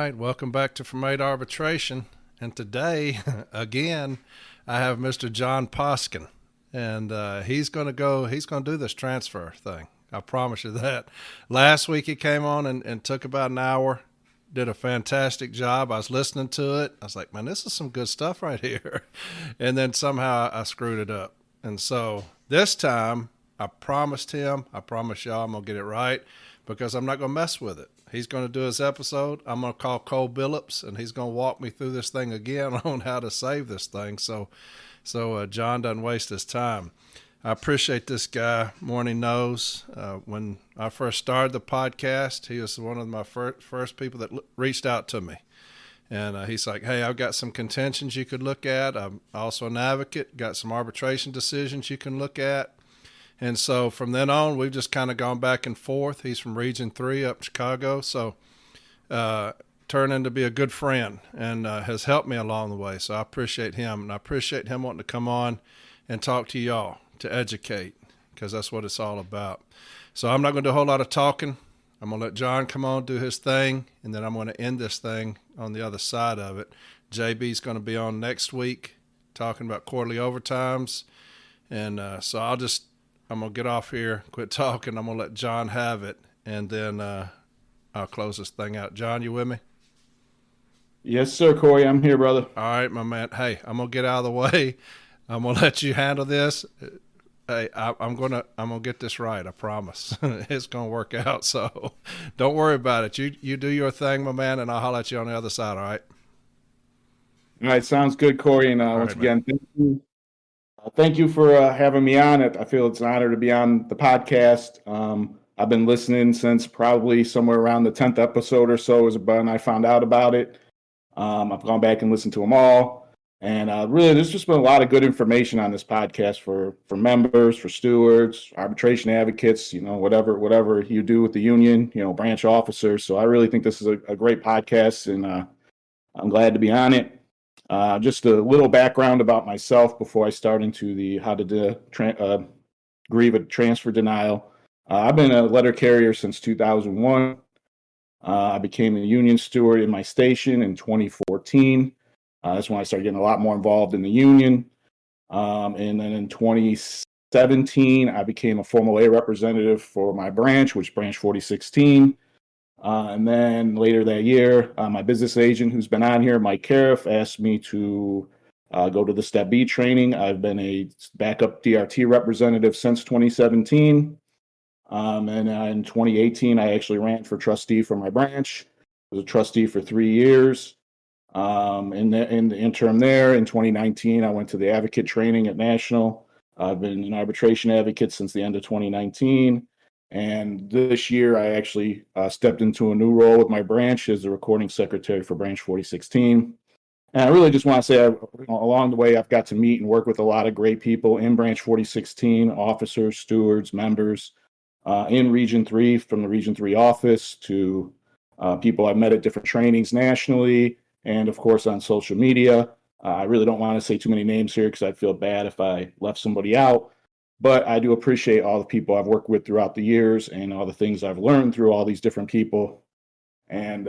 right, welcome back to From Eight Arbitration. And today, again, I have Mr. John Poskin. And he's going to do this transfer thing. I promise you that. Last week he came on and took about an hour, did a fantastic job. I was listening to it. I was like, man, this is some good stuff right here. And then somehow I screwed it up. And so this time, I promised him, I promise y'all I'm going to get it right because I'm not going to mess with it. He's going to do his episode. I'm going to call Cole Billups, and he's going to walk me through this thing again on how to save this thing. So John doesn't waste his time. I appreciate this guy more than he knows. When I first started the podcast, he was one of my first people that reached out to me. And he's like, hey, I've got some contentions you could look at. I'm also an advocate, got some arbitration decisions you can look at. And so from then on, we've just kind of gone back and forth. He's from Region 3 up in Chicago. So turned into be a good friend and has helped me along the way. So I appreciate him. And I appreciate him wanting to come on and talk to y'all, to educate, because that's what it's all about. So I'm not going to do a whole lot of talking. I'm going to let John come on, do his thing, and then I'm going to end this thing on the other side of it. JB's going to be on next week talking about quarterly overtimes. And so I'm going to get off here, quit talking. I'm going to let John have it, and then I'll close this thing out. John, you with me? Yes, sir, Corey. I'm here, brother. All right, my man. Hey, I'm going to get out of the way. I'm going to let you handle this. Hey, I'm gonna get this right. I promise. It's gonna work out. So don't worry about it. You do your thing, my man, and I'll holler at you on the other side. All right. All right, sounds good, Corey. And once again, thank you. Thank you for having me on it. I feel it's an honor to be on the podcast. I've been listening since probably somewhere around the 10th episode or so was when I found out about it. I've gone back and listened to them all. And really, there's just been a lot of good information on this podcast for members, for stewards, arbitration advocates, whatever you do with the union, branch officers. So I really think this is a great podcast, and I'm glad to be on it. Just a little background about myself before I start into the how to grieve a transfer denial. I've been a letter carrier since 2001. I became a union steward in my station in 2014. That's when I started getting a lot more involved in the union. And then in 2017, I became a formal A representative for my branch, which branch 4016. And then later that year, my business agent, who's been on here, Mike Cariff, asked me to go to the Step B training. I've been a backup DRT representative since 2017. And in 2018, I actually ran for trustee for my branch. I was a trustee for 3 years. In the interim there, in 2019, I went to the advocate training at National. I've been an arbitration advocate since the end of 2019. And this year, I actually stepped into a new role with my branch as the recording secretary for branch 4016. And I really just want to say, along the way, I've got to meet and work with a lot of great people in branch 4016, officers, stewards, members, in Region 3, from the Region 3 office to people I've met at different trainings nationally, and of course on social media. I really don't want to say too many names here because I'd feel bad if I left somebody out, but I do appreciate all the people I've worked with throughout the years and all the things I've learned through all these different people. And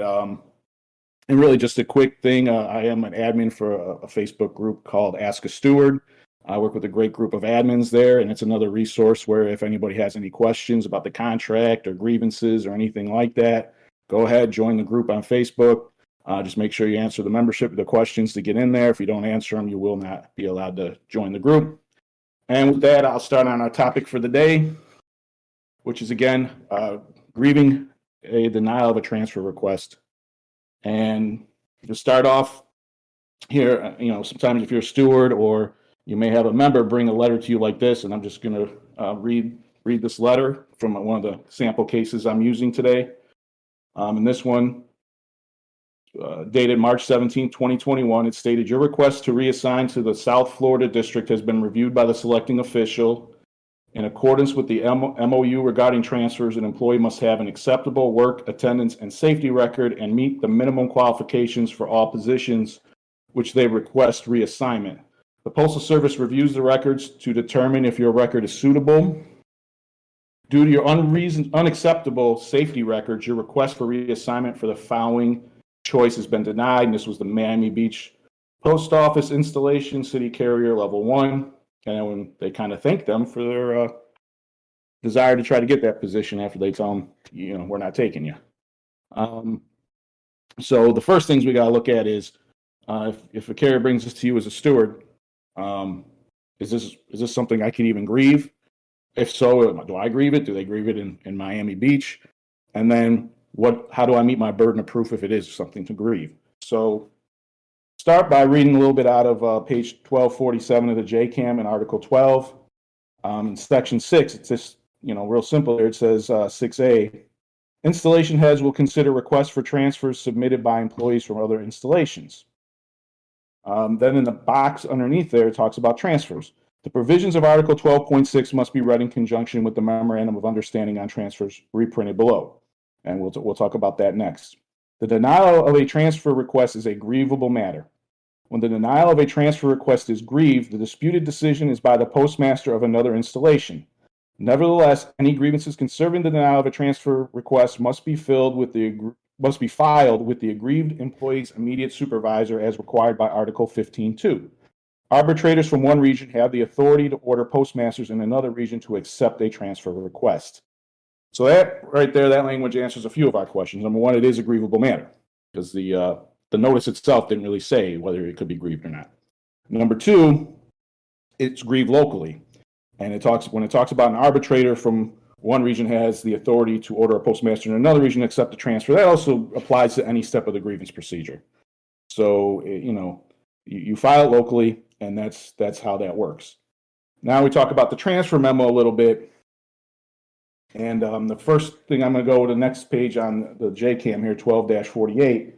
really just a quick thing, I am an admin for a Facebook group called Ask a Steward. I work with a great group of admins there, and it's another resource where if anybody has any questions about the contract or grievances or anything like that, go ahead, join the group on Facebook. Just make sure you answer the questions to get in there. If you don't answer them, you will not be allowed to join the group. And with that, I'll start on our topic for the day, which is, again, grieving a denial of a transfer request. And to start off here, sometimes if you're a steward or you may have a member bring a letter to you like this, and I'm just going to read this letter from one of the sample cases I'm using today. And this one, dated March 17, 2021, it stated, your request to reassign to the South Florida District has been reviewed by the selecting official. In accordance with the MOU regarding transfers, an employee must have an acceptable work, attendance, and safety record and meet the minimum qualifications for all positions which they request reassignment. The Postal Service reviews the records to determine if your record is suitable. Due to your unacceptable safety records, your request for reassignment for the following choice has been denied, and this was the Miami Beach Post Office installation, city carrier level 1. And when they kind of thank them for their desire to try to get that position after they tell them, we're not taking you. So the first things we got to look at is if a carrier brings this to you as a steward, is this something I can even grieve? If so, do I grieve it? Do they grieve it in Miami Beach? And then how do I meet my burden of proof if it is something to grieve? So start by reading a little bit out of page 1247 of the JCAM in Article 12. In Section 6, it's just, real simple here. It says 6A, installation heads will consider requests for transfers submitted by employees from other installations. Then in the box underneath there, it talks about transfers. The provisions of Article 12.6 must be read in conjunction with the Memorandum of Understanding on Transfers reprinted below. And we'll talk about that next. The denial of a transfer request is a grievable matter. When the denial of a transfer request is grieved, the disputed decision is by the postmaster of another installation. Nevertheless, any grievances concerning the denial of a transfer request must be filed with the aggrieved employee's immediate supervisor as required by Article 15.2. Arbitrators from one region have the authority to order postmasters in another region to accept a transfer request. So that right there, that language answers a few of our questions. Number one, it is a grievable matter because the notice itself didn't really say whether it could be grieved or not. Number two, it's grieved locally. And when it talks about an arbitrator from one region has the authority to order a postmaster in another region to accept the transfer, that also applies to any step of the grievance procedure. So, you file it locally, and that's how that works. Now we talk about the transfer memo a little bit. And the first thing I'm going to go to the next page on the JCAM here, 12-48.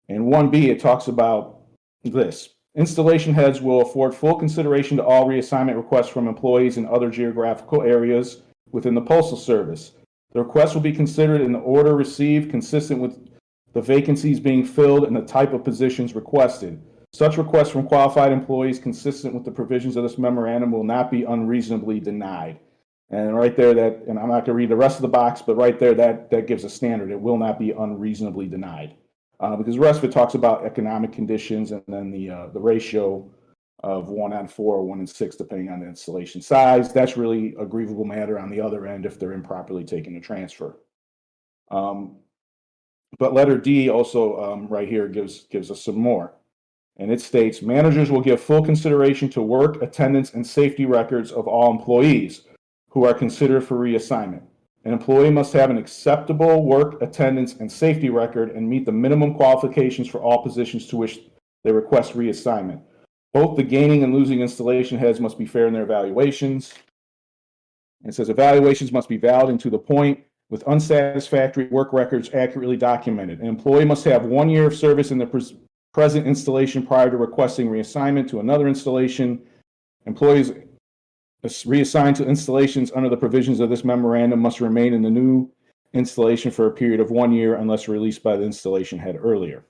In 1B, it talks about this. Installation heads will afford full consideration to all reassignment requests from employees in other geographical areas within the Postal Service. The requests will be considered in the order received, consistent with the vacancies being filled and the type of positions requested. Such requests from qualified employees consistent with the provisions of this memorandum will not be unreasonably denied. And right there, and I'm not going to read the rest of the box, but right there, that gives a standard. It will not be unreasonably denied. Because the rest of it talks about economic conditions and then the ratio of 1:4 or 1:6, depending on the installation size. That's really a grievable matter on the other end if they're improperly taking a transfer. But letter D also right here gives us some more. And it states, managers will give full consideration to work, attendance, and safety records of all employees who are considered for reassignment. An employee must have an acceptable work, attendance, and safety record and meet the minimum qualifications for all positions to which they request reassignment. Both the gaining and losing installation heads must be fair in their evaluations. It says evaluations must be valid and to the point, with unsatisfactory work records accurately documented. An employee must have 1 year of service in the present installation prior to requesting reassignment to another installation. Employees reassigned to installations under the provisions of this memorandum must remain in the new installation for a period of 1 year unless released by the installation head earlier.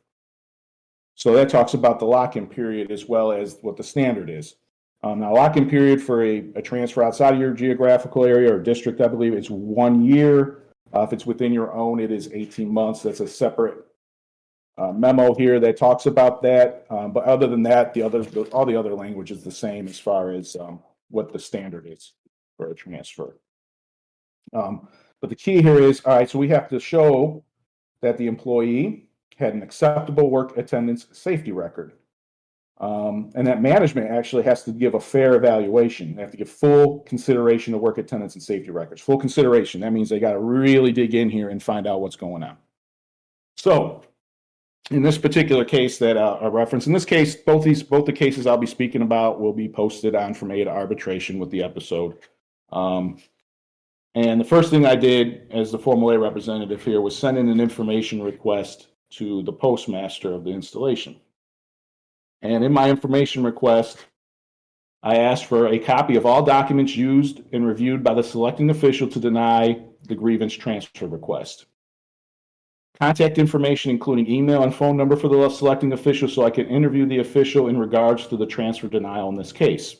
So that talks about the lock-in period as well as what the standard is. Now, lock-in period for a transfer outside of your geographical area or district, I believe it's 1 year. If it's within your own, it is 18 months. That's a separate memo here that talks about that. But other than that, all the other language is the same as far as what the standard is for a transfer. But the key here is, all right, so we have to show that the employee had an acceptable work attendance safety record. And that management actually has to give a fair evaluation. They have to give full consideration to work attendance and safety records. Full consideration. That means they got to really dig in here and find out what's going on. So in this particular case that I referenced, in this case, both the cases I'll be speaking about will be posted on From A to Arbitration with the episode. And the first thing I did as the Formal A representative here was send in an information request to the postmaster of the installation. And in my information request, I asked for a copy of all documents used and reviewed by the selecting official to deny the grievance transfer request. Contact information, including email and phone number for the selecting official so I can interview the official in regards to the transfer denial in this case.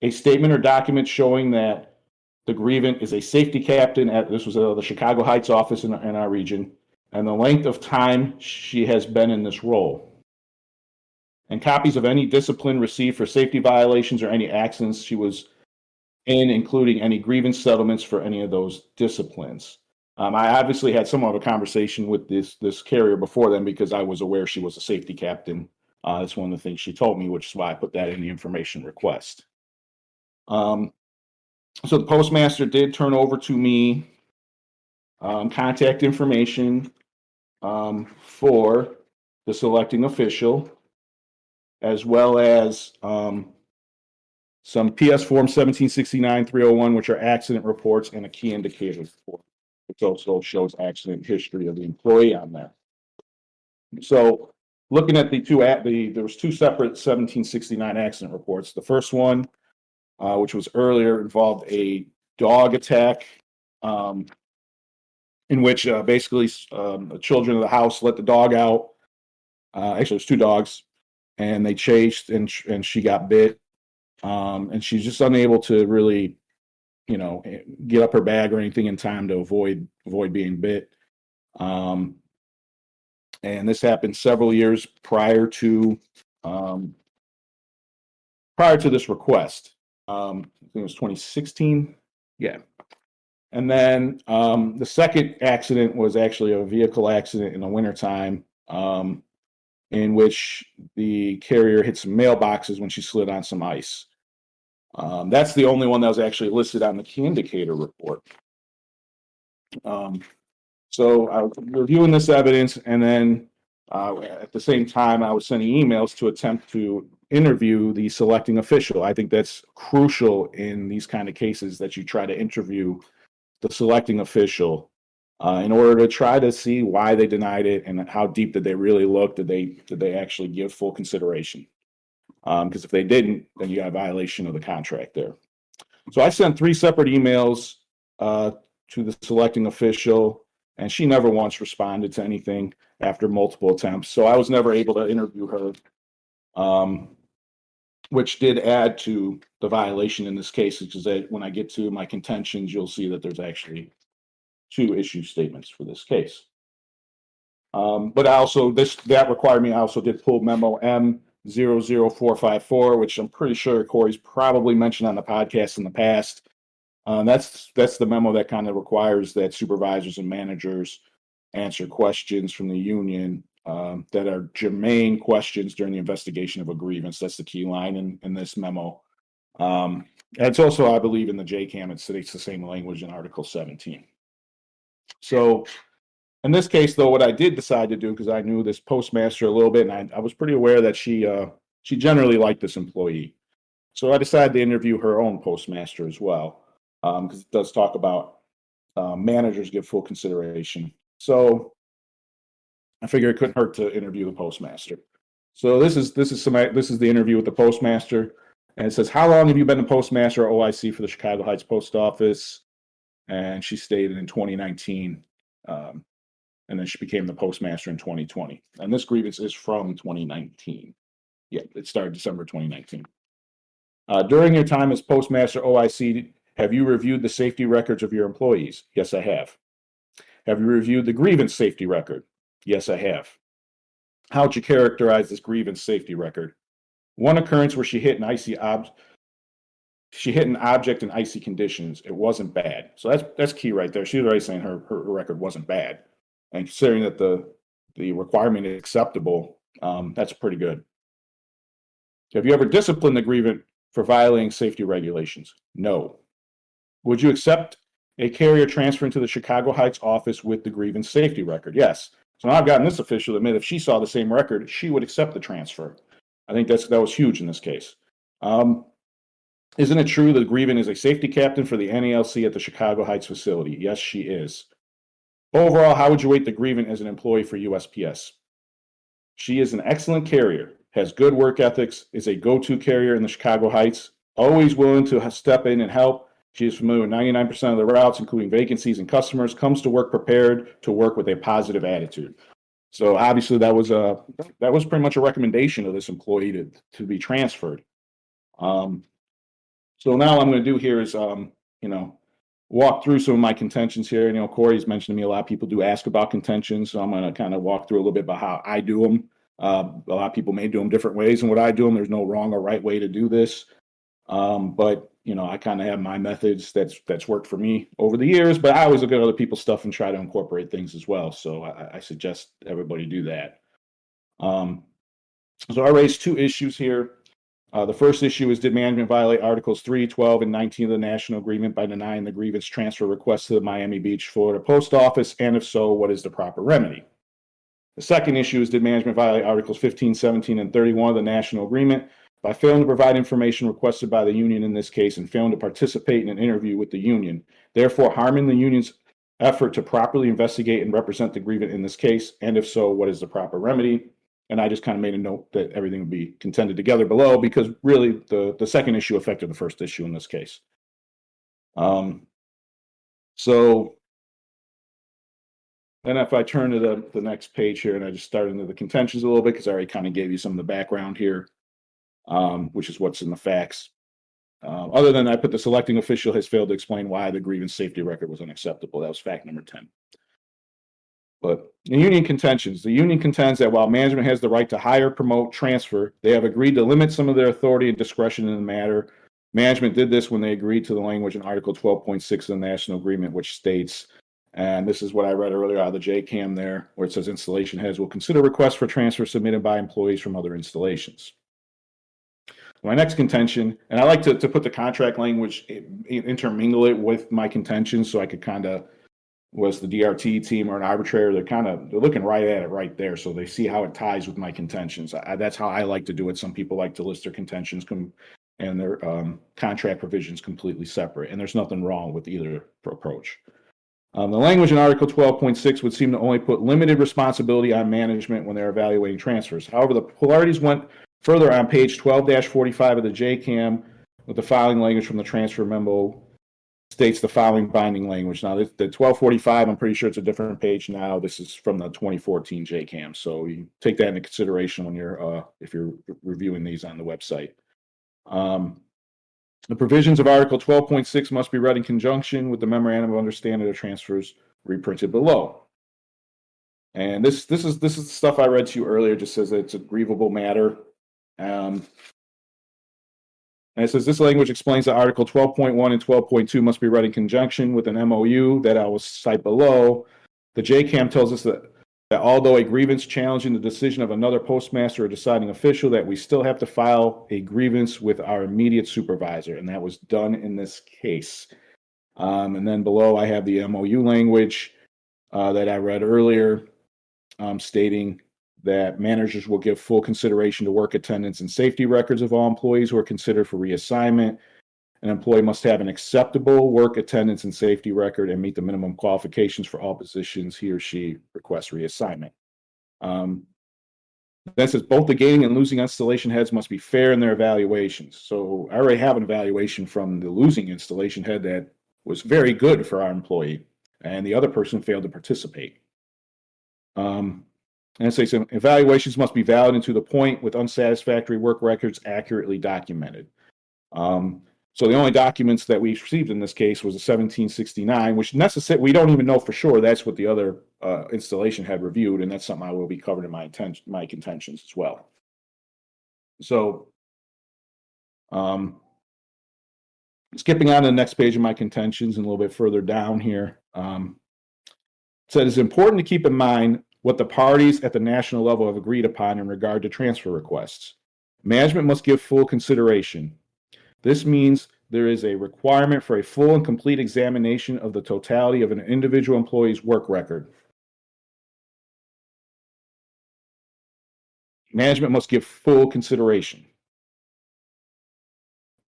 A statement or document showing that the grievant is a safety captain this was the Chicago Heights office in our region, and the length of time she has been in this role, and copies of any discipline received for safety violations or any accidents she was in, including any grievance settlements for any of those disciplines. I obviously had somewhat of a conversation with this carrier before then because I was aware she was a safety captain. That's one of the things she told me, which is why I put that in the information request. So the postmaster did turn over to me contact information for the selecting official, as well as some PS Form 1769-301, which are accident reports, and a key indicator report, which also shows accident history of the employee on there. So looking at there was two separate 1769 accident reports. The first one, which was earlier, involved a dog attack, in which basically the children of the house let the dog out. Actually, it was two dogs, and they chased, and she got bit. And she's just unable to really, get up her bag or anything in time to avoid being bit. And this happened several years prior to this request. I think it was 2016. Yeah. And then the second accident was actually a vehicle accident in the wintertime, in which the carrier hit some mailboxes when she slid on some ice. That's the only one that was actually listed on the key indicator report. So I was reviewing this evidence, and then at the same time, I was sending emails to attempt to interview the selecting official. I think that's crucial in these kind of cases, that you try to interview the selecting official in order to try to see why they denied it and how deep did they really look. Did they actually give full consideration? Because if they didn't, then you got a violation of the contract there. So I sent 3 separate emails to the selecting official, and she never once responded to anything after multiple attempts. So I was never able to interview her, which did add to the violation in this case, because when I get to my contentions, you'll see that there's actually 2 issue statements for this case. But that required me, I also did pull memo M00454, which I'm pretty sure Corey's probably mentioned on the podcast in the past. That's the memo that kind of requires that supervisors and managers answer questions from the union that are germane questions during the investigation of a grievance. That's the key line in this memo. And it's also, I believe, in the JCAM, it states the same language in Article 17. So in this case, though, what I did decide to do, because I knew this postmaster a little bit, and I was pretty aware that she generally liked this employee. So I decided to interview her own postmaster as well, because it does talk about managers give full consideration. So I figured it couldn't hurt to interview the postmaster. So this is the interview with the postmaster, and it says, "How long have you been the postmaster or OIC for the Chicago Heights Post Office?" And she stated in 2019. And then she became the postmaster in 2020. And this grievance is from 2019. Yeah, it started December 2019. During your time as postmaster OIC, have you reviewed the safety records of your employees? Yes, I have. Have you reviewed the grievance safety record? Yes, I have. How would you characterize this grievance safety record? One occurrence where she hit an object in icy conditions. It wasn't bad. So that's key right there. She was already saying her record wasn't bad. And considering that the requirement is acceptable, that's pretty good. Have you ever disciplined the grievant for violating safety regulations? No. Would you accept a carrier transferring to the Chicago Heights office with the grievance safety record? Yes. So now I've gotten this official to admit if she saw the same record, she would accept the transfer. I think that was huge in this case. Isn't it true that the grievant is a safety captain for the NALC at the Chicago Heights facility? Yes, she is. Overall, how would you rate the grievant as an employee for USPS? She is an excellent carrier, has good work ethics, is a go-to carrier in the Chicago Heights, always willing to step in and help. She is familiar with 99% of the routes, including vacancies and customers, comes to work prepared to work with a positive attitude. So obviously that was pretty much a recommendation of this employee to be transferred. So now what I'm going to do here is, walk through some of my contentions here. You know, Corey's mentioned to me a lot of people do ask about contentions, so I'm going to kind of walk through a little bit about how I do them. A lot of people may do them different ways, and what I do them, there's no wrong or right way to do this. But you know, I kind of have my methods that's worked for me over the years. But I always look at other people's stuff and try to incorporate things as well. So I suggest everybody do that. So I raised two issues here. The first issue is, did management violate Articles 3, 12, and 19 of the National Agreement by denying the grievance transfer request to the Miami Beach, Florida Post Office? And if so, what is the proper remedy? The second issue is, did management violate Articles 15, 17, and 31 of the National Agreement by failing to provide information requested by the union in this case and failing to participate in an interview with the union, therefore harming the union's effort to properly investigate and represent the grievant in this case? And if so, what is the proper remedy? And I just kind of made a note that everything would be contended together below, because really the second issue affected the first issue in this case. So then if I turn to the next page here, and I just start into the contentions a little bit, because I already kind of gave you some of the background here, which is what's in the facts. Other than I put the selecting official has failed to explain why the grievance safety record was unacceptable. That was fact number 10. But the union contentions. The union contends that while management has the right to hire, promote, transfer, they have agreed to limit some of their authority and discretion in the matter. Management did this when they agreed to the language in Article 12.6 of the National Agreement, which states, and this is what I read earlier out of the JCAM there, where it says installation heads will consider requests for transfer submitted by employees from other installations. My next contention, and I like to put the contract language, intermingle it with my contention, so I could kind of, was the DRT team or an arbitrator, they're looking right at it right there, so they see how it ties with my contentions. That's how I like to do it. Some people like to list their contentions and their contract provisions completely separate, and there's nothing wrong with either approach. The language in Article 12.6 would seem to only put limited responsibility on management when they're evaluating transfers. However, the polarities went further on page 12-45 of the JCAM with the following language from the transfer memo states the following binding language. Now, the 1245, I'm pretty sure it's a different page now. This is from the 2014 JCAM, so you take that into consideration when if you're reviewing these on the website. The provisions of Article 12.6 must be read in conjunction with the Memorandum of Understanding of Transfers reprinted below. And this is the stuff I read to you earlier. It just says that it's a grievable matter. And it says this language explains that Article 12.1 and 12.2 must be read in conjunction with an MOU that I will cite below. The JCAM tells us that although a grievance challenging the decision of another postmaster or deciding official, that we still have to file a grievance with our immediate supervisor, and that was done in this case. And then below I have the MOU language that I read earlier, stating that managers will give full consideration to work attendance and safety records of all employees who are considered for reassignment. An employee must have an acceptable work attendance and safety record and meet the minimum qualifications for all positions he or she requests reassignment. That says both the gaining and losing installation heads must be fair in their evaluations. So I already have an evaluation from the losing installation head that was very good for our employee, and the other person failed to participate. And it says evaluations must be valid and to the point, with unsatisfactory work records accurately documented. So the only documents that we received in this case was a 1769, which we don't even know for sure. That's what the other installation had reviewed, and that's something I will be covered in my contentions as well. So skipping on to the next page of my contentions and a little bit further down here. It said it's important to keep in mind what the parties at the national level have agreed upon in regard to transfer requests. Management must give full consideration. This means there is a requirement for a full and complete examination of the totality of an individual employee's work record. Management must give full consideration.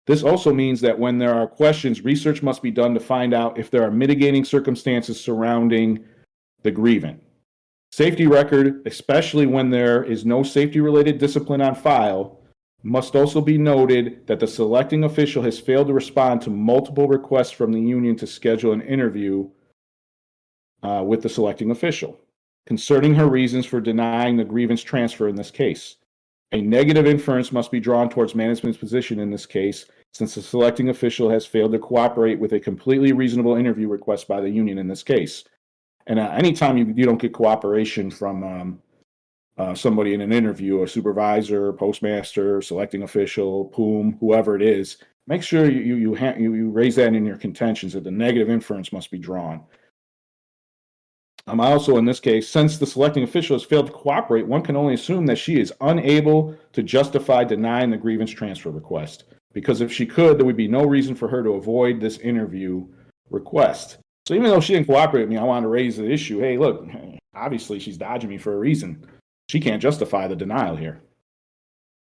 This also means that when there are questions, research must be done to find out if there are mitigating circumstances surrounding the grievant. Safety record, especially when there is no safety-related discipline on file, must also be noted that the selecting official has failed to respond to multiple requests from the union to schedule an interview with the selecting official concerning her reasons for denying the grievance transfer in this case. A negative inference must be drawn towards management's position in this case, since the selecting official has failed to cooperate with a completely reasonable interview request by the union in this case. And anytime you don't get cooperation from somebody in an interview, a supervisor, postmaster, selecting official, POOM, whoever it is, make sure you raise that in your contentions that the negative inference must be drawn. Also, in this case, since the selecting official has failed to cooperate, one can only assume that she is unable to justify denying the grievance transfer request. Because if she could, there would be no reason for her to avoid this interview request. So even though she didn't cooperate with me, I wanted to raise the issue. Hey, look, obviously she's dodging me for a reason. She can't justify the denial here.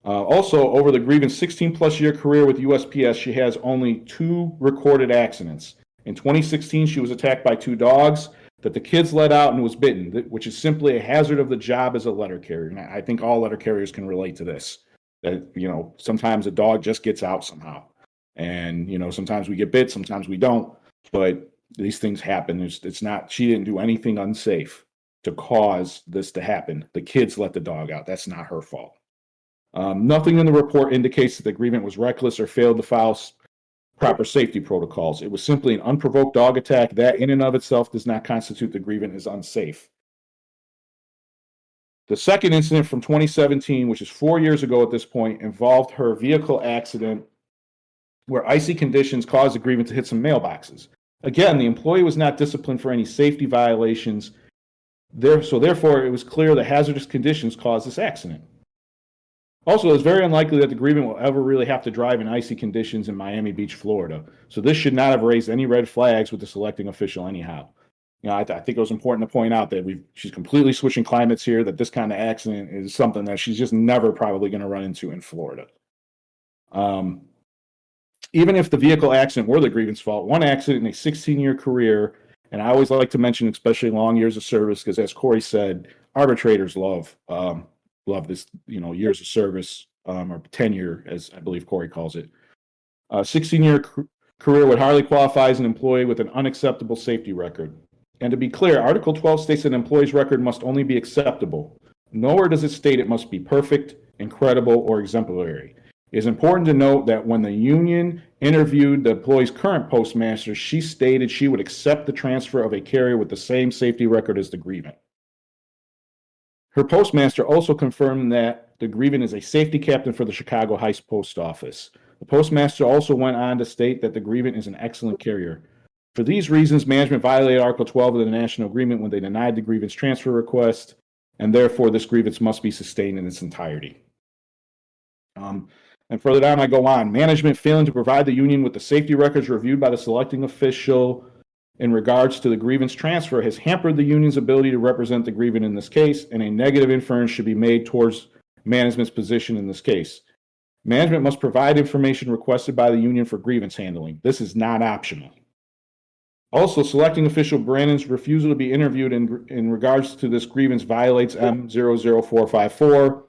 Also, over the grievance 16-plus year career with USPS, she has only 2 recorded accidents. In 2016, she was attacked by 2 dogs that the kids let out and was bitten, which is simply a hazard of the job as a letter carrier. And I think all letter carriers can relate to this. That, sometimes a dog just gets out somehow. And, sometimes we get bit, sometimes we don't. But these things happen. She didn't do anything unsafe to cause this to happen. The kids let the dog out. That's not her fault. Nothing in the report indicates that the grievant was reckless or failed to follow proper safety protocols. It was simply an unprovoked dog attack. That in and of itself does not constitute the grievant is unsafe. The second incident from 2017, which is 4 years ago at this point, involved her vehicle accident where icy conditions caused the grievant to hit some mailboxes. Again, the employee was not disciplined for any safety violations. Therefore, it was clear that hazardous conditions caused this accident. Also, it's very unlikely that the grievant will ever really have to drive in icy conditions in Miami Beach, Florida. So this should not have raised any red flags with the selecting official anyhow. I think it was important to point out that she's completely switching climates here, that this kind of accident is something that she's just never probably going to run into in Florida. Even if the vehicle accident were the grievance fault, one accident in a 16-year career, and I always like to mention especially long years of service, because as Corey said, arbitrators love this, years of service, or tenure, as I believe Corey calls it. A 16-year career would hardly qualify as an employee with an unacceptable safety record. And to be clear, Article 12 states that an employee's record must only be acceptable. Nowhere does it state it must be perfect, incredible, or exemplary. It is important to note that when the union interviewed the employee's current postmaster, she stated she would accept the transfer of a carrier with the same safety record as the grievant. Her postmaster also confirmed that the grievant is a safety captain for the Chicago Heights Post Office. The postmaster also went on to state that the grievant is an excellent carrier. For these reasons, management violated Article 12 of the National Agreement when they denied the grievance transfer request, and therefore this grievance must be sustained in its entirety. And further down, I go on. Management failing to provide the union with the safety records reviewed by the selecting official in regards to the grievance transfer has hampered the union's ability to represent the grievant in this case, and a negative inference should be made towards management's position in this case. Management must provide information requested by the union for grievance handling. This is not optional. Also, selecting official Brandon's refusal to be interviewed in regards to this grievance violates M00454,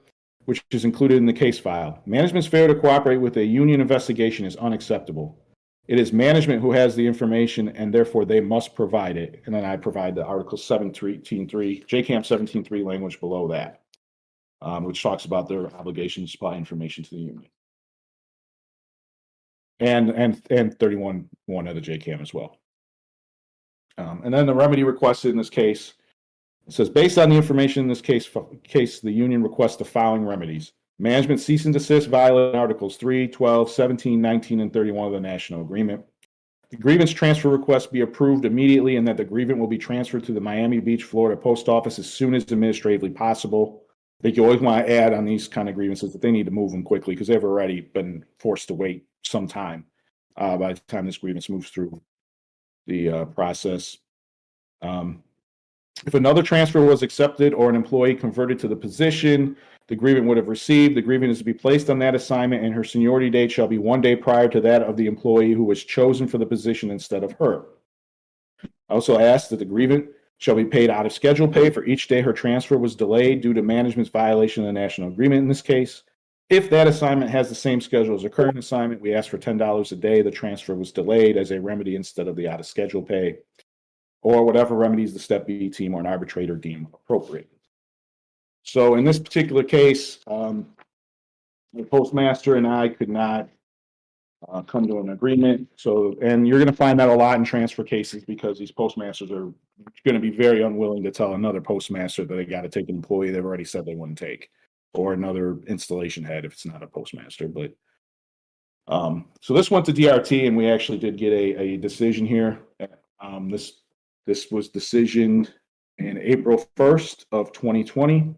which is included in the case file. Management's failure to cooperate with a union investigation is unacceptable. It is management who has the information, and therefore they must provide it. And then I provide the Article 17.3, JCAM 17.3 language below that, which talks about their obligation to supply information to the union. And 31.1 of the JCAM as well. And then the remedy requested in this case, it says, based on the information in this case, the union requests the following remedies. Management cease and desist violating Articles 3, 12, 17, 19, and 31 of the National Agreement. The grievance transfer request be approved immediately, and that the grievant will be transferred to the Miami Beach, Florida Post Office as soon as administratively possible. I think you always want to add on these kind of grievances that they need to move them quickly because they've already been forced to wait some time by the time this grievance moves through the process. If another transfer was accepted or an employee converted to the position the grievant would have received, the grievant is to be placed on that assignment, and her seniority date shall be 1 day prior to that of the employee who was chosen for the position instead of her. I also asked that the grievant shall be paid out of schedule pay for each day her transfer was delayed due to management's violation of the National Agreement in this case. If that assignment has the same schedule as her current assignment, we ask for $10 a day the transfer was delayed as a remedy instead of the out of schedule pay, or whatever remedies the Step B team or an arbitrator deem appropriate. So in this particular case, the postmaster and I could not come to an agreement. So, and you're going to find that a lot in transfer cases because these postmasters are going to be very unwilling to tell another postmaster that they got to take an employee they've already said they wouldn't take, or another installation head if it's not a postmaster. But so this went to DRT, and we actually did get a decision here. This was decisioned in April 1st of 2020,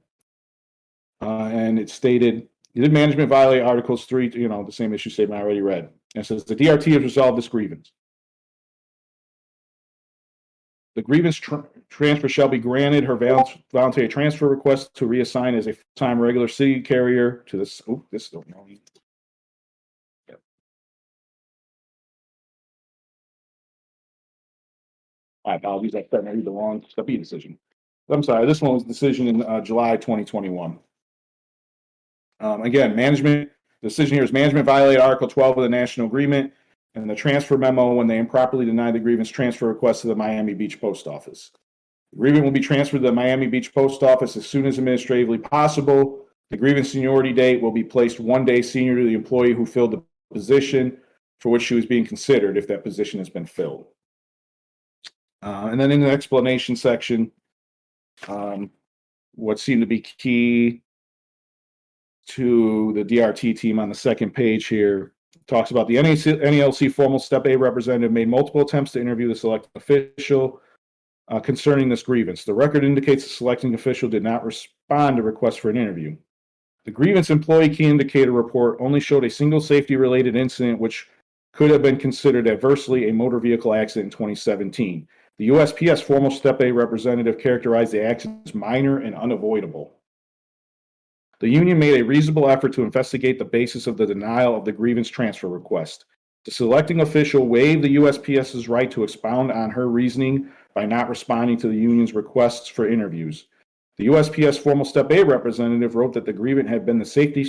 and it stated, did management violate Articles 3, the same issue statement I already read. And it says the DRT has resolved this grievance. The grievance transfer shall be granted her voluntary transfer request to reassign as a full-time regular city carrier to this. Oh, this don't know. Yep. My apologies. I read the wrong STP decision. I'm sorry. This one was decision in July 2021. Again, management decision here is management violated Article 12 of the National Agreement and the transfer memo when they improperly denied the grievance transfer request to the Miami Beach Post Office. The grievance will be transferred to the Miami Beach Post Office as soon as administratively possible. The grievance seniority date will be placed 1 day senior to the employee who filled the position for which she was being considered if that position has been filled. And then in the explanation section, what seemed to be key to the DRT team on the second page here talks about the NELC formal Step A representative made multiple attempts to interview the selected official concerning this grievance. The record indicates the selecting official did not respond to requests for an interview. The grievance employee key indicator report only showed a single safety-related incident which could have been considered adversely a motor vehicle accident in 2017. The USPS formal Step A representative characterized the accident as minor and unavoidable. The union made a reasonable effort to investigate the basis of the denial of the grievance transfer request. The selecting official waived the USPS's right to expound on her reasoning by not responding to the union's requests for interviews. The USPS formal Step A representative wrote that the grievant had been the safety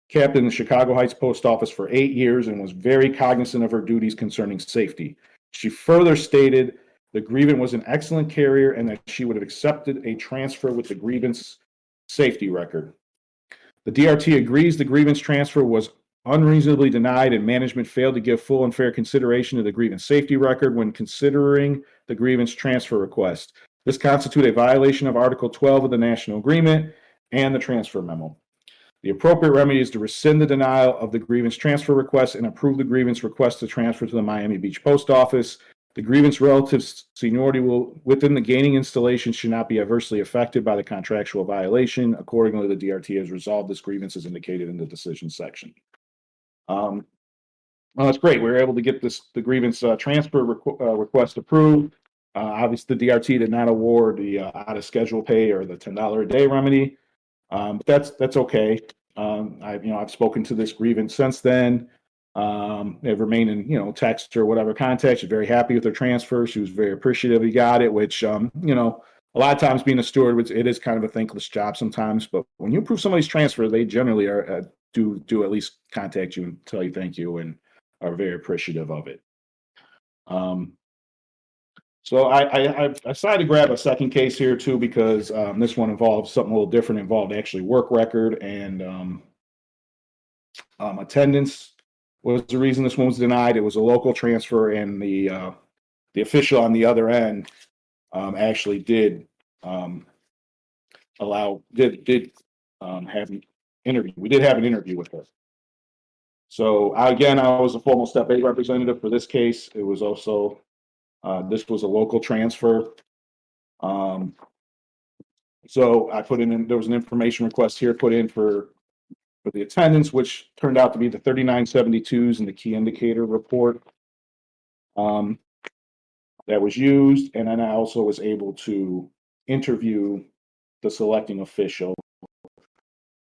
captain in the Chicago Heights Post Office for 8 years and was very cognizant of her duties concerning safety. She further stated the grievant was an excellent carrier and that she would have accepted a transfer with the grievance safety record. The DRT agrees the grievance transfer was unreasonably denied and management failed to give full and fair consideration to the grievance safety record when considering the grievance transfer request. This constitutes a violation of Article 12 of the National Agreement and the transfer memo. The appropriate remedy is to rescind the denial of the grievance transfer request and approve the grievance request to transfer to the Miami Beach Post Office. The grievance relative seniority within the gaining installation should not be adversely affected by the contractual violation. Accordingly, the DRT has resolved this grievance as indicated in the decision section. Well, that's great. We were able to get the grievance transfer request approved. Obviously, the DRT did not award the out of schedule pay or the $10 a day remedy, but that's okay. I've spoken to this grievance since then. They've remained in, text or whatever contact. She's very happy with her transfer. She was very appreciative he got it, which, a lot of times being a steward, it is kind of a thankless job sometimes, but when you approve somebody's transfer, they generally are, do at least contact you and tell you thank you and are very appreciative of it. So I decided to grab a second case here too, because this one involves something a little different, involved actually work record and attendance. Was the reason this one was denied. It was a local transfer, and the official on the other end actually did have an interview. We did have an interview with her. So I was a formal Step A representative for this case. It was also this was a local transfer. So I put in there was an information request here put in for the attendance, which turned out to be the 3972s and the key indicator report that was used. And then I also was able to interview the selecting official.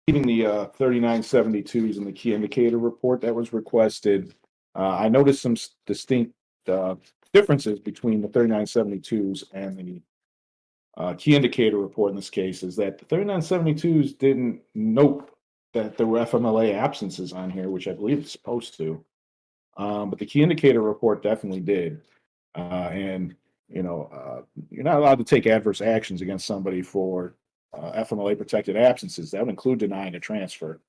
Even the 3972s and the key indicator report that was requested, I noticed some distinct differences between the 3972s and the key indicator report in this case, is that the 3972s didn't note that there were FMLA absences on here, which I believe it's supposed to. But the key indicator report definitely did. And, you're not allowed to take adverse actions against somebody for FMLA protected absences. That would include denying a transfer.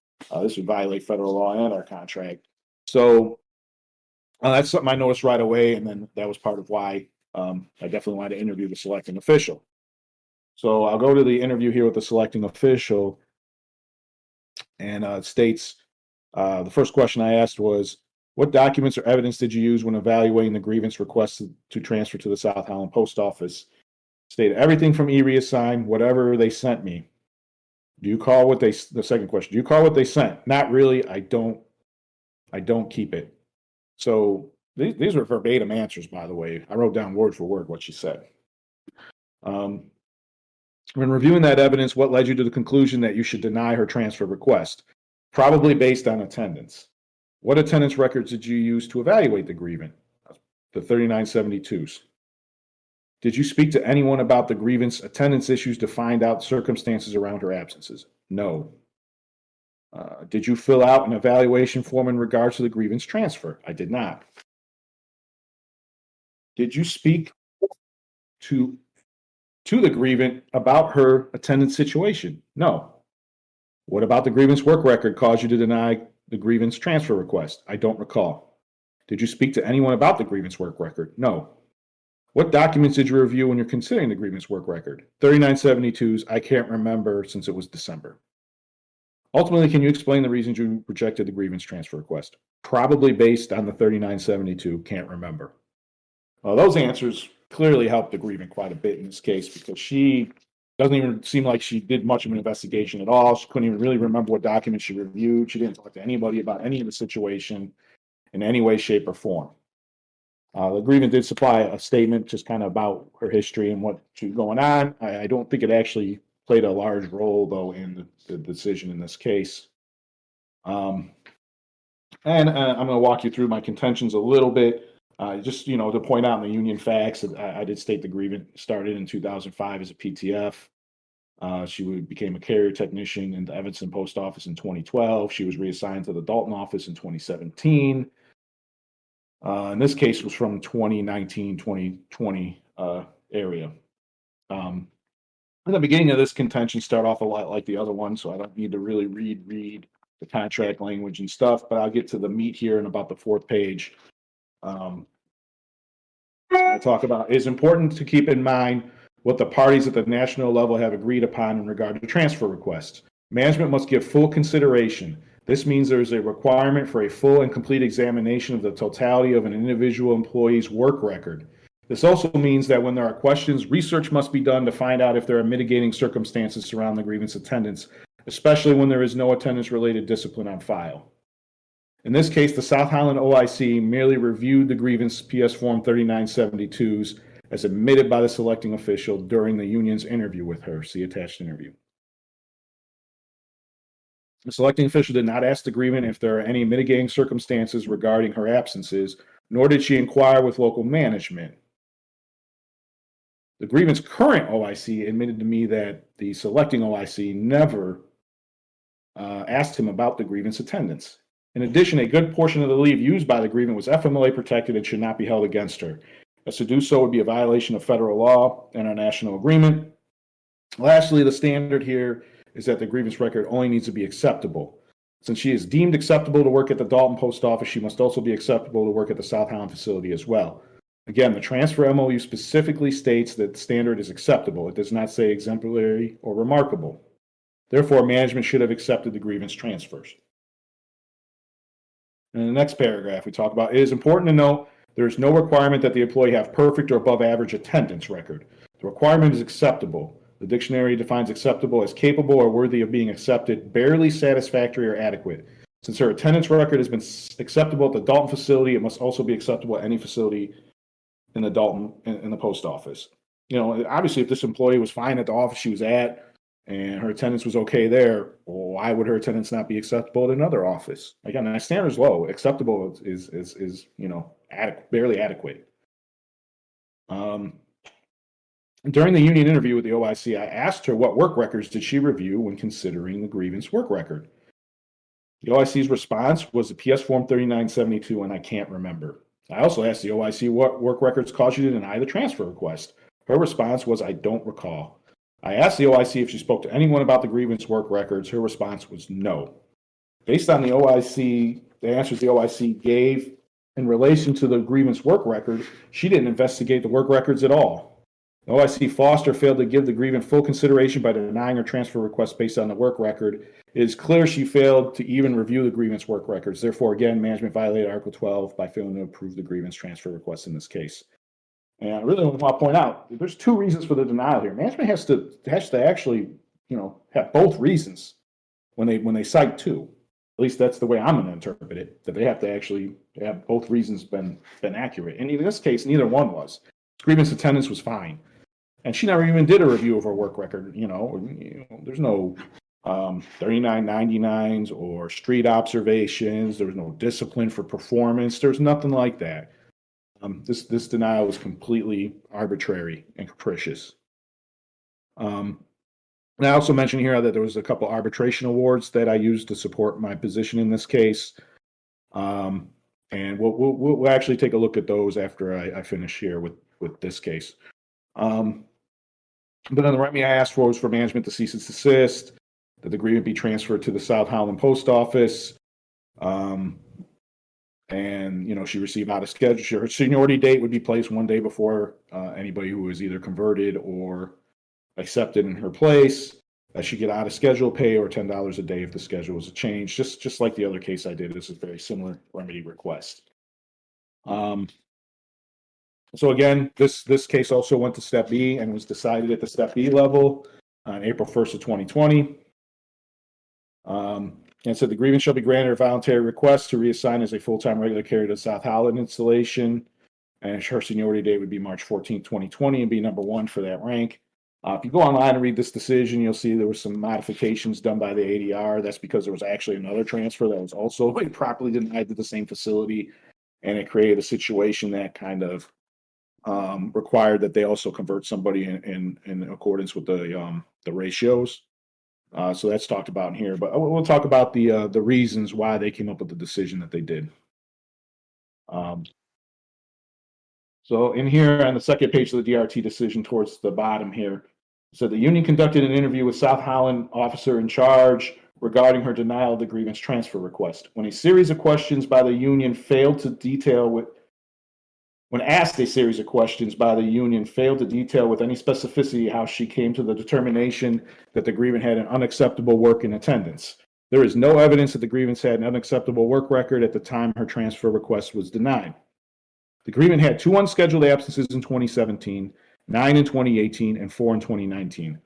This would violate federal law and our contract. So That's something I noticed right away, and then that was part of why I definitely wanted to interview the selecting official. So I'll go to the interview here with the selecting official, and it states the first question I asked was, what documents or evidence did you use when evaluating the grievance requested to transfer to the South Holland Post Office? Stated everything from e-reassign, whatever they sent me. Do you call what the second question, do you call what they sent? Not really. I don't keep it. So these were verbatim answers, by the way. I wrote down word for word what she said. When reviewing that evidence, what led you to the conclusion that you should deny her transfer request? Probably based on attendance. What attendance records did you use to evaluate the grievance? The 3972s. Did you speak to anyone about the grievance attendance issues to find out circumstances around her absences? No. Did you fill out an evaluation form in regards to the grievance transfer? I did not. Did you speak to the grievant about her attendance situation? No. What about the grievance work record caused you to deny the grievance transfer request? I don't recall. Did you speak to anyone about the grievance work record? No. What documents did you review when you're considering the grievance work record? 3972s, I can't remember since it was December. Ultimately, can you explain the reasons you rejected the grievance transfer request? Probably based on the 3972, can't remember. Those answers clearly helped the grievant quite a bit in this case because she doesn't even seem like she did much of an investigation at all. She couldn't even really remember what documents she reviewed. She didn't talk to anybody about any of the situation in any way, shape, or form. The grievant did supply a statement just kind of about her history and what was going on. I don't think it actually played a large role, though, in the decision in this case. And I'm going to walk you through my contentions a little bit. Just, to point out in the union facts, I did state the grievant started in 2005 as a PTF. She became a carrier technician in the Evanston Post Office in 2012. She was reassigned to the Dalton office in 2017. In this case was from 2019, 2020 area. In the beginning of this contention start off a lot like the other one, so I don't need to really read the contract language and stuff, but I'll get to the meat here in about the fourth page. I talk about, it is important to keep in mind what the parties at the national level have agreed upon in regard to transfer requests. Management must give full consideration. This means there is a requirement for a full and complete examination of the totality of an individual employee's work record. This also means that when there are questions, research must be done to find out if there are mitigating circumstances surrounding the grievance attendance, especially when there is no attendance-related discipline on file. In this case, the South Holland OIC merely reviewed the grievance PS Form 3972s as admitted by the selecting official during the union's interview with her. See attached interview. The selecting official did not ask the grievant if there are any mitigating circumstances regarding her absences, nor did she inquire with local management. The grievance current OIC admitted to me that the selecting OIC never asked him about the grievance attendance. In addition, a good portion of the leave used by the grievant was FMLA protected and should not be held against her. As to do so would be a violation of federal law and our national agreement. Lastly, the standard here is that the grievance record only needs to be acceptable. Since she is deemed acceptable to work at the Dalton Post Office, she must also be acceptable to work at the South Holland facility as well. Again, the transfer MOU specifically states that the standard is acceptable. It does not say exemplary or remarkable. Therefore, management should have accepted the grievance transfers. In the next paragraph, we talk about, it is important to note there is no requirement that the employee have perfect or above average attendance record. The requirement is acceptable. The dictionary defines acceptable as capable or worthy of being accepted, barely satisfactory or adequate. Since her attendance record has been acceptable at the Dalton facility, it must also be acceptable at any facility in the Dalton, in the post office. Obviously, if this employee was fine at the office she was at and her attendance was okay there, why would her attendance not be acceptable at another office? Again, my standard is low. Acceptable is barely adequate. During the union interview with the OIC, I asked her what work records did she review when considering the grievance work record. The OIC's response was the PS Form 3972, and I can't remember. I also asked the OIC what work records caused you to deny the transfer request. Her response was, I don't recall. I asked the OIC if she spoke to anyone about the grievance work records. Her response was no. Based on the answers the OIC gave in relation to the grievance work record, she didn't investigate the work records at all. OIC Foster failed to give the grievant full consideration by denying her transfer request based on the work record. It is clear she failed to even review the grievance work records. Therefore, again, management violated Article 12 by failing to approve the grievance transfer request in this case. And I really want to point out, there's two reasons for the denial here. Management has to actually, have both reasons when they cite two. At least that's the way I'm going to interpret it, that they have to actually have both reasons been accurate. And in this case, neither one was. Grievance attendance was fine. And she never even did a review of her work record. There's no 3999s or street observations. There was no discipline for performance. There's nothing like that. This denial was completely arbitrary and capricious. And I also mentioned here that there was a couple arbitration awards that I used to support my position in this case. And we'll actually take a look at those after I finish here with this case. But then the remedy I asked for was for management to cease and desist, that the grievant be transferred to the South Howland Post Office. She received out of schedule. Her seniority date would be placed one day before anybody who was either converted or accepted in her place. She get out of schedule pay or $10 a day if the schedule was a change, just like the other case I did. This is a very similar remedy request. So again, this case also went to Step B and was decided at the Step B level on April 1st of 2020. And said the grievance shall be granted a voluntary request to reassign as a full-time regular carrier to the South Howland installation. And her seniority date would be March 14th, 2020 and be number 1 for that rank. If you go online and read this decision, you'll see there were some modifications done by the ADR. That's because there was actually another transfer that was also improperly denied to the same facility. And it created a situation that kind of required that they also convert somebody in accordance with the ratios. So that's talked about in here, but we'll talk about the reasons why they came up with the decision that they did. So in here on the second page of the DRT decision towards the bottom here, so the union conducted an interview with South Howland officer in charge regarding her denial of the grievance transfer request. When a series of questions by the union failed to detail when asked a series of questions by the union failed to detail with any specificity how she came to the determination that the grievant had an unacceptable work in attendance. There is no evidence that the grievance had an unacceptable work record at the time her transfer request was denied. The grievant had 2 unscheduled absences in 2017, 9 in 2018, and 4 in 2019.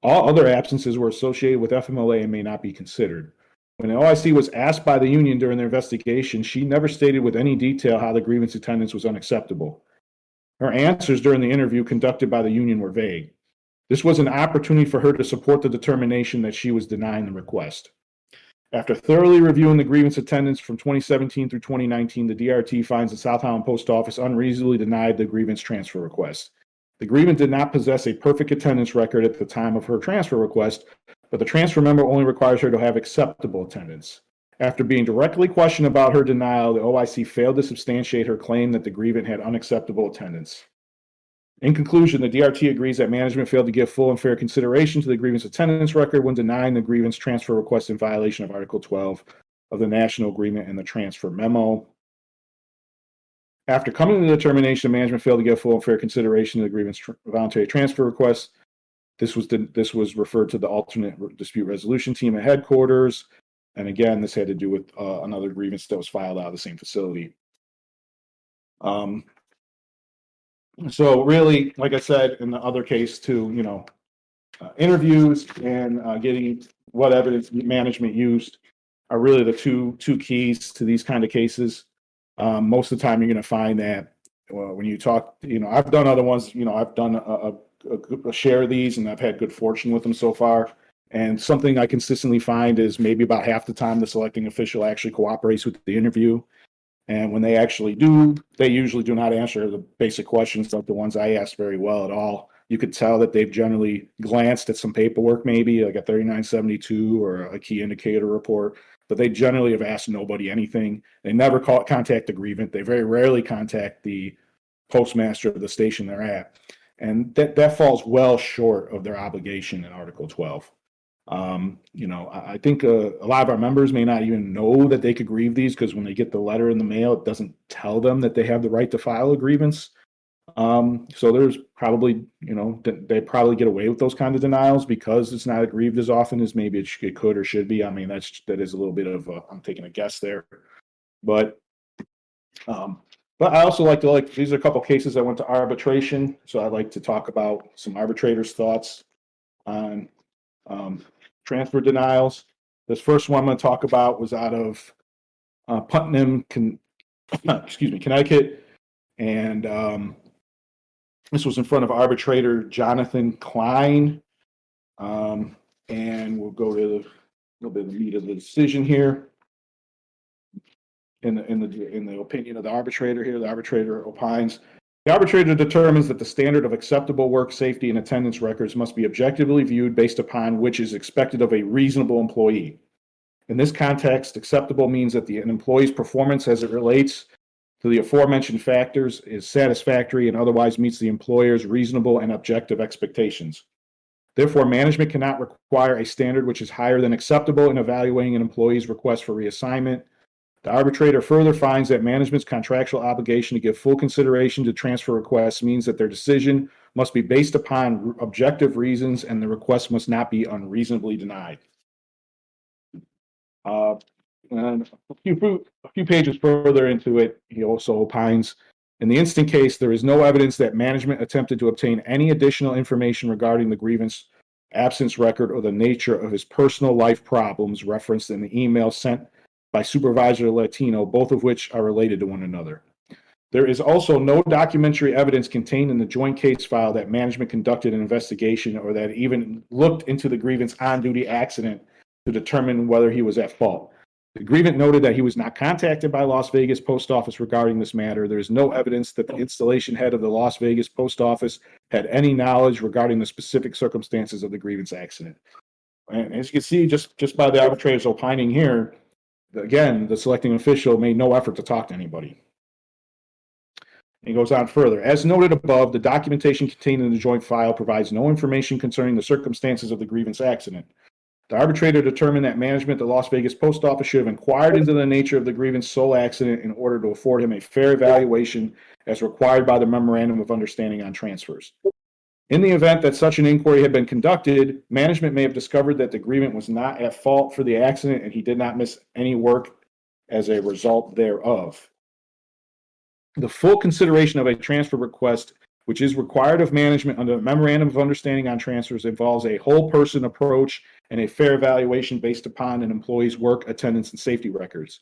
All other absences were associated with FMLA and may not be considered. When the OIC was asked by the union during their investigation, she never stated with any detail how the grievance attendance was unacceptable. Her answers during the interview conducted by the union were vague. This was an opportunity for her to support the determination that she was denying the request. After thoroughly reviewing the grievance attendance from 2017 through 2019, the DRT finds the South Howland Post Office unreasonably denied the grievance transfer request. The grievant did not possess a perfect attendance record at the time of her transfer request, but the transfer memo only requires her to have acceptable attendance. After being directly questioned about her denial, the OIC failed to substantiate her claim that the grievant had unacceptable attendance. In conclusion, the DRT agrees that management failed to give full and fair consideration to the grievance attendance record when denying the grievance transfer request in violation of Article 12 of the National Agreement and the Transfer Memo. After coming to the determination, management failed to give full and fair consideration to the grievance voluntary transfer request. This was referred to the alternate dispute resolution team at headquarters. And again, this had to do with another grievance that was filed out of the same facility. So really, like I said, in the other case too, interviews and getting what evidence management used are really the two keys to these kind of cases. Most of the time you're going to find that when you talk, I've done other ones, I've done a share of these and I've had good fortune with them so far. And something I consistently find is maybe about half the time the selecting official actually cooperates with the interview. And when they actually do, they usually do not answer the basic questions like the ones I asked very well at all. You could tell that they've generally glanced at some paperwork, maybe like a 3972 or a key indicator report, but they generally have asked nobody anything. They never contact the grievant. They very rarely contact the postmaster of the station they're at. And that falls well short of their obligation in Article 12. I think a lot of our members may not even know that they could grieve these, because when they get the letter in the mail, it doesn't tell them that they have the right to file a grievance. So there's probably, they probably get away with those kind of denials because it's not aggrieved as often as maybe it could or should be. I mean, that is a little bit of I'm taking a guess there, but I also these are a couple cases that went to arbitration, so I'd like to talk about some arbitrators' thoughts on transfer denials. This first one I'm going to talk about was out of Putnam, Connecticut, and this was in front of arbitrator Jonathan Klein. And we'll go to a little bit of the meat of the decision here. In the opinion of the arbitrator here, the arbitrator opines, the arbitrator determines that the standard of acceptable work safety and attendance records must be objectively viewed based upon which is expected of a reasonable employee. In this context, acceptable means that an employee's performance as it relates to the aforementioned factors is satisfactory and otherwise meets the employer's reasonable and objective expectations. Therefore, management cannot require a standard which is higher than acceptable in evaluating an employee's request for reassignment. The arbitrator further finds that management's contractual obligation to give full consideration to transfer requests means that their decision must be based upon objective reasons and the request must not be unreasonably denied. And a few pages further into it, he also opines, in the instant case, there is no evidence that management attempted to obtain any additional information regarding the grievance absence record or the nature of his personal life problems referenced in the email sent by Supervisor Latino, both of which are related to one another. There is also no documentary evidence contained in the joint case file that management conducted an investigation or that even looked into the grievance on-duty accident to determine whether he was at fault. The grievant noted that he was not contacted by Las Vegas Post Office regarding this matter. There is no evidence that the installation head of the Las Vegas Post Office had any knowledge regarding the specific circumstances of the grievance accident. And as you can see, just by the arbitrator's opining here, again, the selecting official made no effort to talk to anybody. He goes on further. As noted above, the documentation contained in the joint file provides no information concerning the circumstances of the grievance accident. The arbitrator determined that management at the Las Vegas Post Office should have inquired into the nature of the grievance sole accident in order to afford him a fair evaluation as required by the Memorandum of Understanding on Transfers. In the event that such an inquiry had been conducted, management may have discovered that the grievant was not at fault for the accident and he did not miss any work as a result thereof. The full consideration of a transfer request, which is required of management under the Memorandum of Understanding on Transfers, involves a whole person approach and a fair evaluation based upon an employee's work, attendance, and safety records.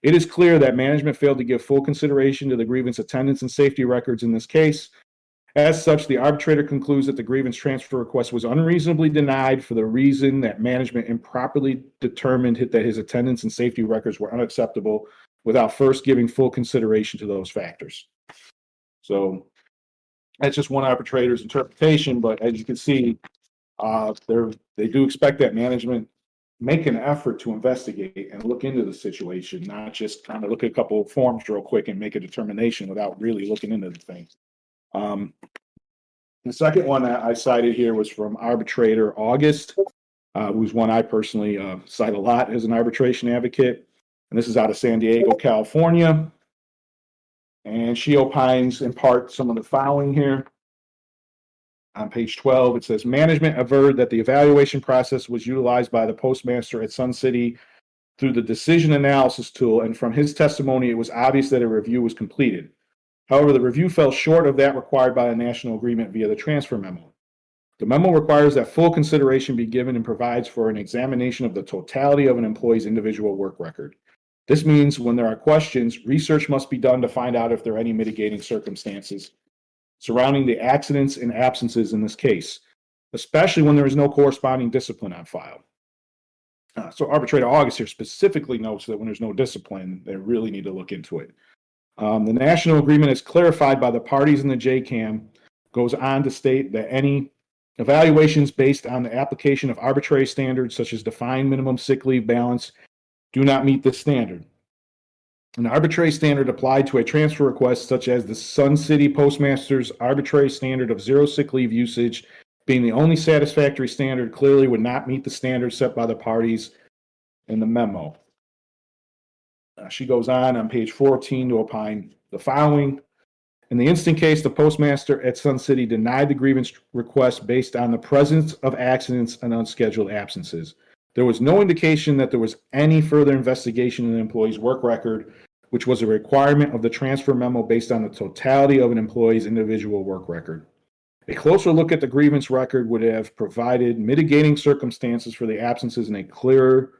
It is clear that management failed to give full consideration to the grievance attendance and safety records in this case. As such, the arbitrator concludes that the grievance transfer request was unreasonably denied for the reason that management improperly determined that his attendance and safety records were unacceptable without first giving full consideration to those factors. So that's just one arbitrator's interpretation, but as you can see, they do expect that management make an effort to investigate and look into the situation, not just kind of look at a couple of forms real quick and make a determination without really looking into the thing. The second one that I cited here was from arbitrator August, who's one I personally cite a lot as an arbitration advocate. And this is out of San Diego, California. And she opines in part some of the following here. On page 12, it says, management averred that the evaluation process was utilized by the postmaster at Sun City through the decision analysis tool, and from his testimony, it was obvious that a review was completed. However, the review fell short of that required by a national agreement via the transfer memo. The memo requires that full consideration be given and provides for an examination of the totality of an employee's individual work record. This means when there are questions, research must be done to find out if there are any mitigating circumstances surrounding the accidents and absences in this case, especially when there is no corresponding discipline on file. So arbitrator August here specifically notes that when there's no discipline, they really need to look into it. The national agreement is clarified by the parties in the JCAM, goes on to state that any evaluations based on the application of arbitrary standards such as defined minimum sick leave balance do not meet this standard. An arbitrary standard applied to a transfer request such as the Sun City Postmaster's arbitrary standard of zero sick leave usage being the only satisfactory standard, clearly would not meet the standards set by the parties in the memo. She goes on page 14 to opine the following. In the instant case, the postmaster at Sun City denied the grievance request based on the presence of accidents and unscheduled absences. There was no indication that there was any further investigation in the employee's work record, which was a requirement of the transfer memo based on the totality of an employee's individual work record. A closer look at the grievance record would have provided mitigating circumstances for the absences and a clearer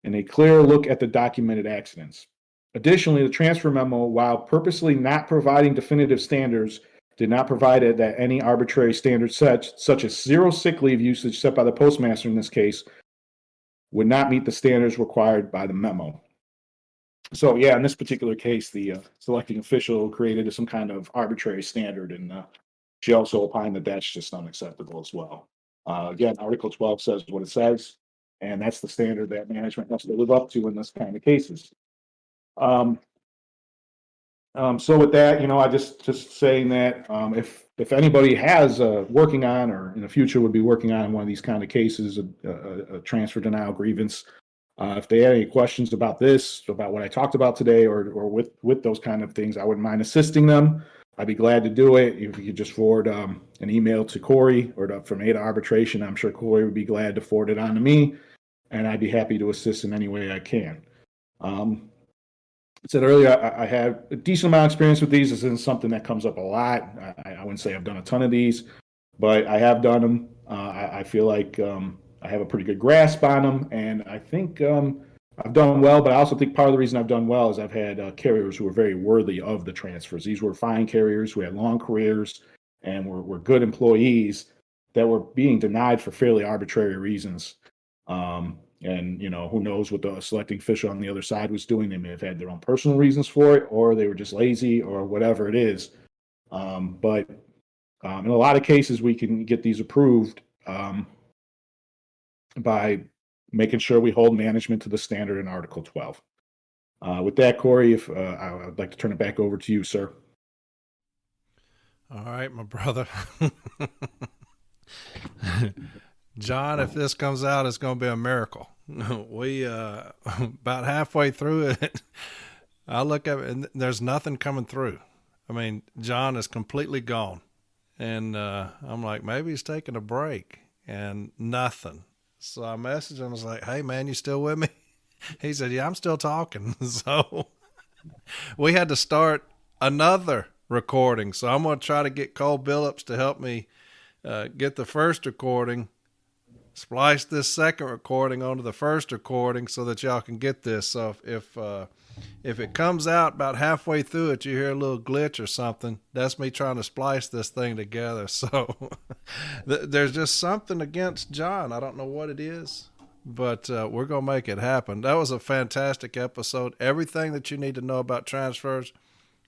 look at the documented accidents. Additionally, the transfer memo, while purposely not providing definitive standards, did not provide that any arbitrary standards such as 0 sick leave usage set by the postmaster in this case would not meet the standards required by the memo. So yeah, in this particular case, the selecting official created some kind of arbitrary standard, and she also opined that that's just unacceptable as well. Again, Article 12 says what it says, and that's the standard that management has to live up to in this kind of cases. So with that, I just saying that if anybody has working on, or in the future would be working on one of these kind of cases, a transfer denial grievance, if they had any questions about this, about what I talked about today, or with those kind of things, I wouldn't mind assisting them. I'd be glad to do it. If you could just forward an email to Corey or from A to Arbitration, I'm sure Corey would be glad to forward it on to me, and I'd be happy to assist in any way I can. I said earlier, I have a decent amount of experience with these. This isn't something that comes up a lot. I wouldn't say I've done a ton of these, but I have done them. I feel like I have a pretty good grasp on them, and I think I've done well, but I also think part of the reason I've done well is I've had carriers who were very worthy of the transfers. These were fine carriers who had long careers and were good employees that were being denied for fairly arbitrary reasons. And, who knows what the selecting official on the other side was doing. They may have had their own personal reasons for it, or they were just lazy, or whatever it is. But in a lot of cases, we can get these approved by making sure we hold management to the standard in Article 12. With that, Corey, I would like to turn it back over to you, sir. All right, my brother. John, if this comes out, it's going to be a miracle. We about halfway through it, I look at it and there's nothing coming through. I mean, John is completely gone, and I'm like, maybe he's taking a break, and nothing. So I messaged him. I was like, "Hey, man, you still with me?" He said, "Yeah, I'm still talking." So we had to start another recording. So I'm going to try to get Cole Billups to help me get the first recording, splice this second recording onto the first recording so that y'all can get this. So if it comes out about halfway through it, you hear a little glitch or something, that's me trying to splice this thing together. So there's just something against John. I don't know what it is, but we're going to make it happen. That was a fantastic episode. Everything that you need to know about transfers,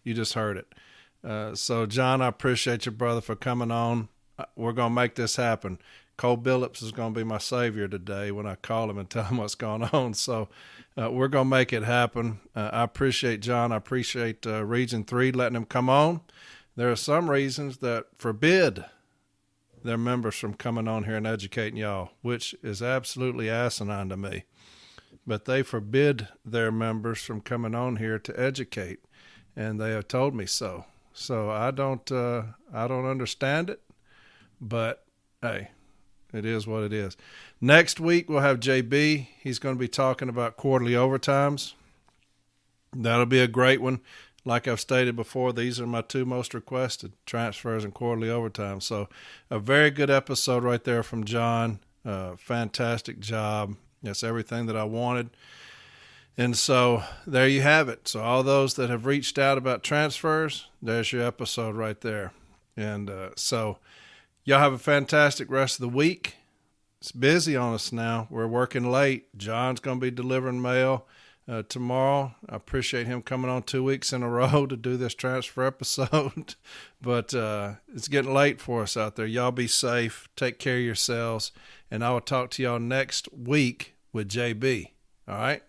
you just heard it. So John, I appreciate you, brother, for coming on. We're going to make this happen. Cole Billups is going to be my savior today when I call him and tell him what's going on. So we're going to make it happen. I appreciate John. I appreciate Region 3 letting him come on. There are some regions that forbid their members from coming on here and educating y'all, which is absolutely asinine to me. But they forbid their members from coming on here to educate, and they have told me so. So I don't understand it, but hey, it is what it is. Next week, we'll have JB. He's going to be talking about quarterly overtimes. That'll be a great one. Like I've stated before, these are my two most requested, transfers and quarterly overtime. So a very good episode right there from John. Fantastic job. That's everything that I wanted. And so there you have it. So all those that have reached out about transfers, there's your episode right there. And so y'all have a fantastic rest of the week. It's busy on us now. We're working late. John's going to be delivering mail tomorrow. I appreciate him coming on 2 weeks in a row to do this transfer episode. But it's getting late for us out there. Y'all be safe. Take care of yourselves. And I will talk to y'all next week with JB. All right?